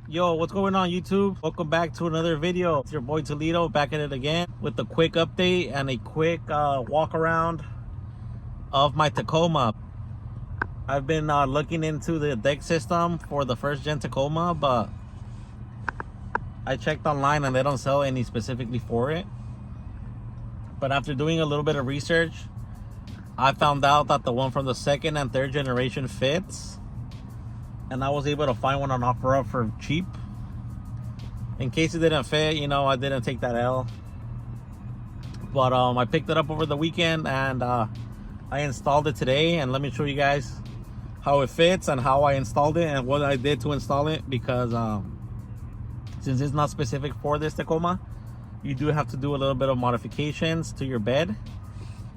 Yo, what's going on YouTube? Welcome back to another video. It's your boy Toledo back at it again with a quick update and a quick walk around of my Tacoma. I've been looking into the deck system for the first gen Tacoma, but I checked online and they don't sell any specifically for it. But after doing a little bit of research, I found out that the one from the second and third generation fits. And I was able to find one on OfferUp for cheap. In case it didn't fit, you know, I didn't take that L. But I picked it up over the weekend and I installed it today. And let me show you guys how it fits and how I installed it and what I did to install it. Because since it's not specific for this Tacoma, you do have to do a little bit of modifications to your bed.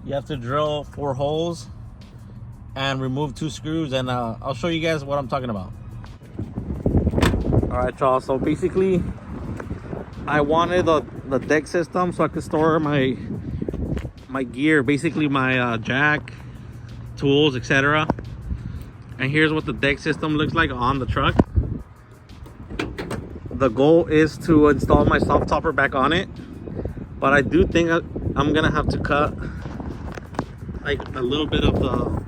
You have to drill 4 holes and remove 2 screws, and I'll show you guys what I'm talking about. All right, y'all, so basically I wanted the deck system so I could store my gear, basically my jack, tools, etc. And here's what the deck system looks like on the truck. The goal is to install my soft topper back on it, but I do think I'm gonna have to cut like a little bit of the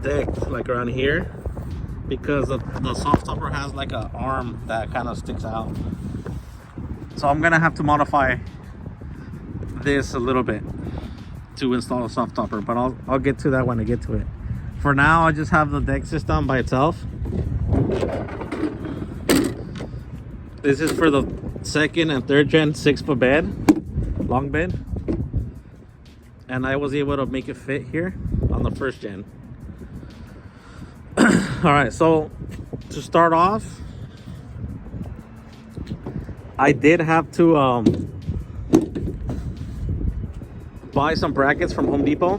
deck like around here, because the soft topper has like an arm that kind of sticks out. So I'm gonna have to modify this a little bit to install a soft topper, but I'll get to that when I get to it. For now, I just have the deck system by itself. This is for the second and third gen 6-foot bed, long bed, and I was able to make it fit here on the first gen. All right, so to start off, I did have to buy some brackets from Home Depot.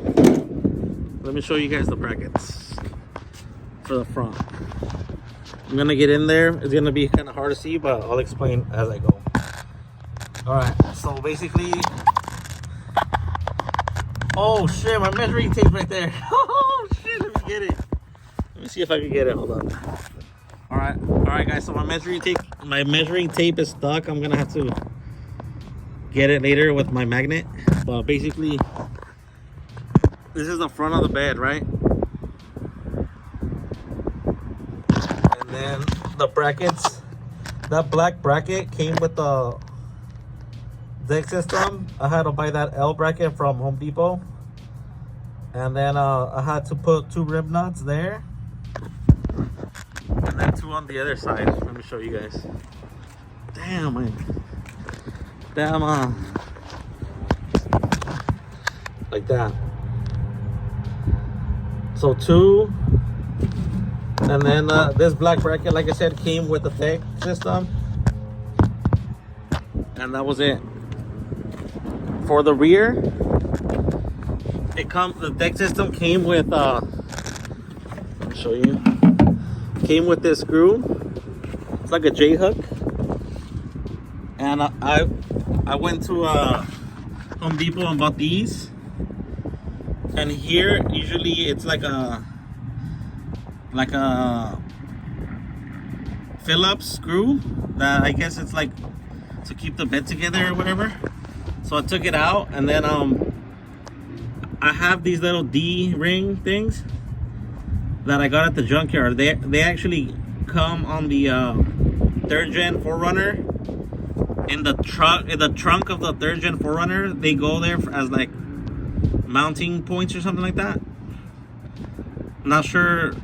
Let me show you guys the brackets for the front. I'm gonna get in there. It's gonna be kind of hard to see, but I'll explain as I go. All right, so basically, oh shit, my measuring tape right there. Oh shit, let me get it. Let me see if I can get it. Hold on. All right, guys. So my measuring tape is stuck. I'm gonna have to get it later with my magnet. But basically, this is the front of the bed, right? And then the brackets. That black bracket came with the deck system. I had to buy that L bracket from Home Depot, and then I had to put 2 rib nuts there. And then 2 on the other side. Let me show you guys. Damn, man. Damn, like that. So 2. And then this black bracket, like I said, came with the deck system. And that was it. For the rear, the deck system came with, let me show you. Came with this screw. It's like a J hook, and I went to Home Depot and bought these. And here, usually it's like a Phillips screw that I guess it's like to keep the bed together or whatever. So I took it out, and then I have these little D-ring things that I got at the junkyard. They actually come on the 3rd gen 4Runner. In the trunk of the 3rd gen 4Runner, they go there as like mounting points or something like that. I'm not sure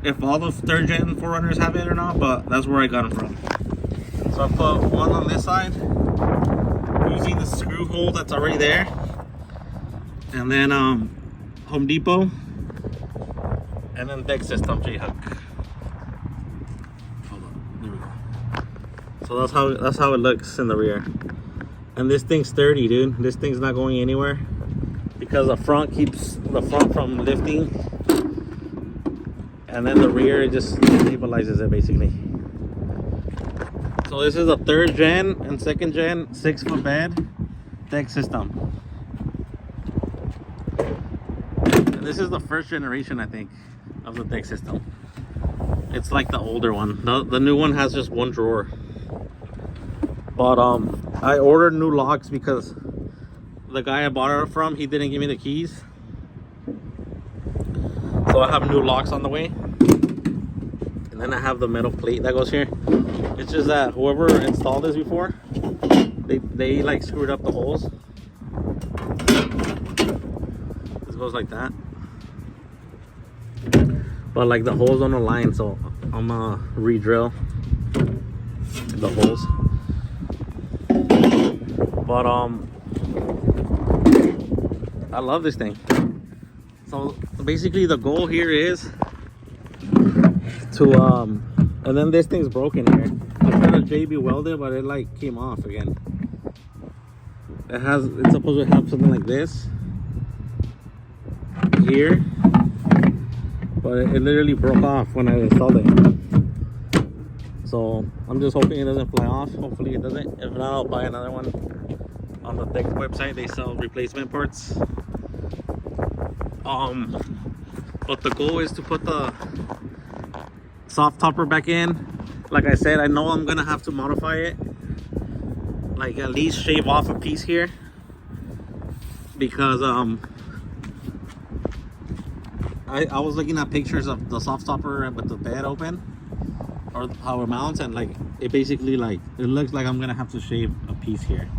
if all the 3rd gen 4Runners have it or not, but that's where I got them from. So I put one on this side using the screw hole that's already there, and then Home Depot. And then deck system J-hook. Hold on, there we go. So that's how it looks in the rear. And this thing's sturdy, dude. This thing's not going anywhere because the front keeps the front from lifting, and then the rear just stabilizes it basically. So this is a 3rd gen and 2nd gen 6-foot bed deck system. And this is the 1st generation, I think, of the deck system. It's like the older one. The new one has just 1 drawer. But I ordered new locks because the guy I bought it from, he didn't give me the keys. So I have new locks on the way. And then I have the metal plate that goes here. It's just that whoever installed this before, they like screwed up the holes. This goes like that. But like the holes don't align, so I'm gonna re-drill the holes. But I love this thing. So basically the goal here is to and then this thing's broken here. I tried to JB weld it, but it like came off again. It's supposed to have something like this here, but it literally broke off when I installed it. So I'm just hoping it doesn't fly off. Hopefully it doesn't. If not, I'll buy another one. On the Dex website, they sell replacement parts. But the goal is to put the soft topper back in. Like I said, I know I'm gonna have to modify it, like at least shave off a piece here, because I was looking at pictures of the soft topper with the bed open, or how it mounts, and like it basically like it looks like I'm gonna have to shave a piece here.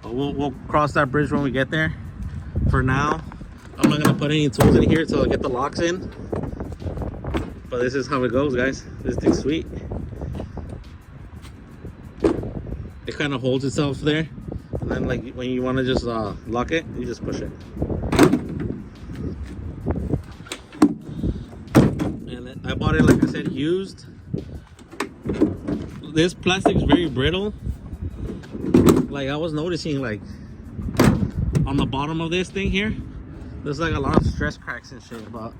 But we'll cross that bridge when we get there. For now, I'm not gonna put any tools in here until I get the locks in. But this is how it goes, guys. This thing's sweet. It kind of holds itself there, and then like when you want to just lock it, you just push it. And I bought it, like I said, used. This plastic's very brittle. Like I was noticing, like on the bottom of this thing here, there's like a lot of stress cracks and shit, but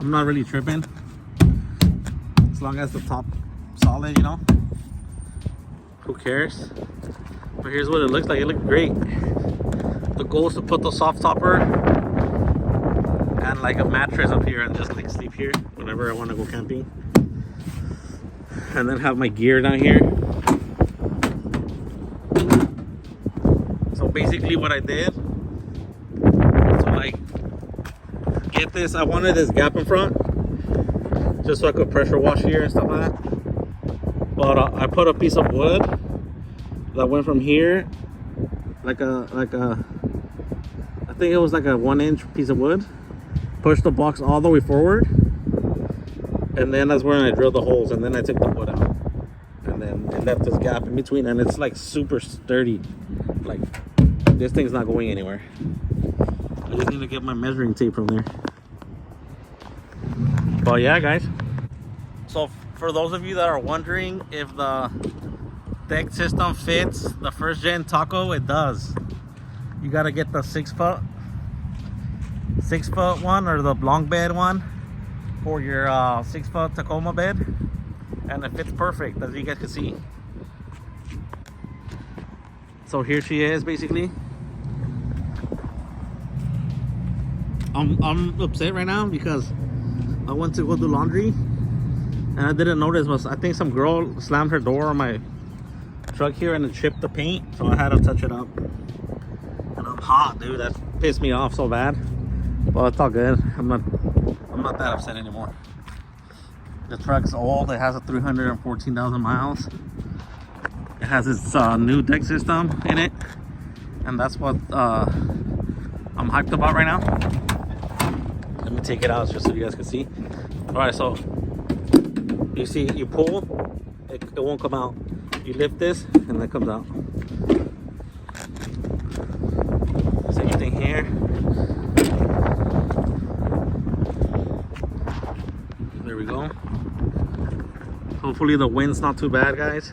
I'm not really tripping as long as the top solid, you know. Who cares? But here's what it looks like. It looks great. The goal is to put the soft topper and like a mattress up here and just like sleep here whenever I want to go camping, and then have my gear down here. So basically what I did to like get this, I wanted this gap in front just so I could pressure wash here and stuff like that. But I put a piece of wood that went from here, like a I think it was like a 1-inch piece of wood, pushed the box all the way forward, and then that's where I drilled the holes, and then I took the wood out, and then it left this gap in between, and it's like super sturdy. Like this thing's not going anywhere. I just need to get my measuring tape from there. But yeah, guys, so for those of you that are wondering if the deck system fits the first gen Taco, it does. You got to get the 6 foot one, or the long bed one for your 6 foot Tacoma bed, and it fits perfect, as you guys can see. So here she is, basically. I'm upset right now because I went to go do laundry and I didn't notice, but I think some girl slammed her door on my truck here and it chipped the paint, so I had to touch it up. And I'm hot, dude. That pissed me off so bad. But it's all good. I'm not that upset anymore. The truck's old. It has a 314,000 miles. It has its new deck system in it, and that's what I'm hyped about right now. Let me take it out just so you guys can see. All right, so you see, you pull, it won't come out. You lift this and it comes out. Same thing here. There we go. Hopefully the wind's not too bad, guys.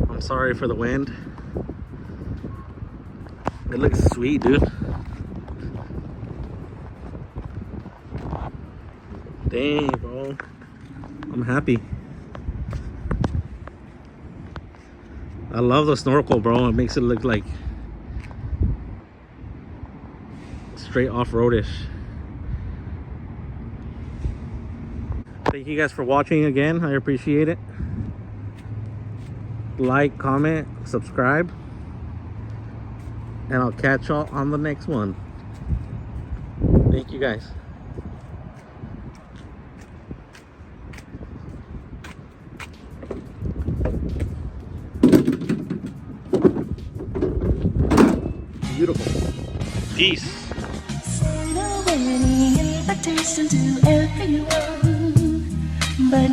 I'm sorry for the wind. It looks sweet, dude. Dang, bro. I'm happy. I love the snorkel, bro. It makes it look like straight off-roadish. Thank you guys for watching again. I appreciate it. like, comment, subscribe, and I'll catch y'all on the next one. Thank you guys. Beautiful. Peace. Invitation to everyone, but